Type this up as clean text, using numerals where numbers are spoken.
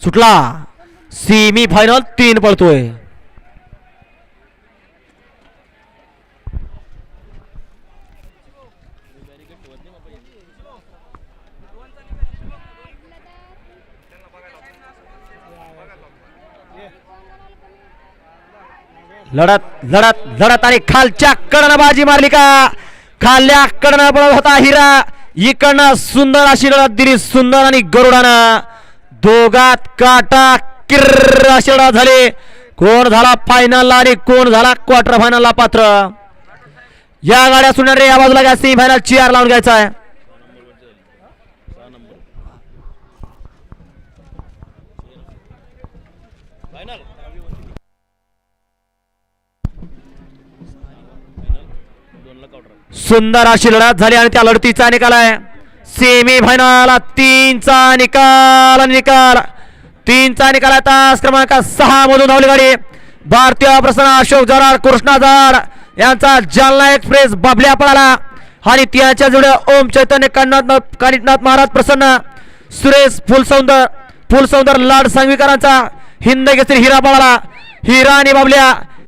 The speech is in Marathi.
सुटला सेमी फायनल 3 पळतोय. लढत लढत लढत आणि खालच्या कडनं बाजी मारली का खाल्ल्या कडनं पळत होता हिरा. इकडनं सुंदर अशी लढत दिली सुंदर आणि गरुडानं. दोघात काटा किर्र अशी लढत झाली. कोण झाला फायनलला आणि कोण झाला क्वार्टर फायनलला पात्र. या गाड्या सुटणार रे. या बाजूला घ्या सेमी फायनल चेअर लावून घ्यायचा आहे. सुंदर अशी लढत झाली आणि त्या लढतीचा निकाल आहे सेमी फायनल 3चा निकाल. निकाल 3चा निकाल आहे. तास क्रमांक 6 मधून धावली गाडी भारतीय प्रसन्न अशोक जराड कृष्णा जराड यांचा जालना एक्सप्रेस बाबल्या पळाला आणि त्याच्या जोड्या ओम चैतन्य कानिटनाथ महाराज प्रसन्न सुरेश फुलसौंदर लाड सांगवीकरांचा हिंद केसरी हिरा पळाला. हिरा आणि बाबल्या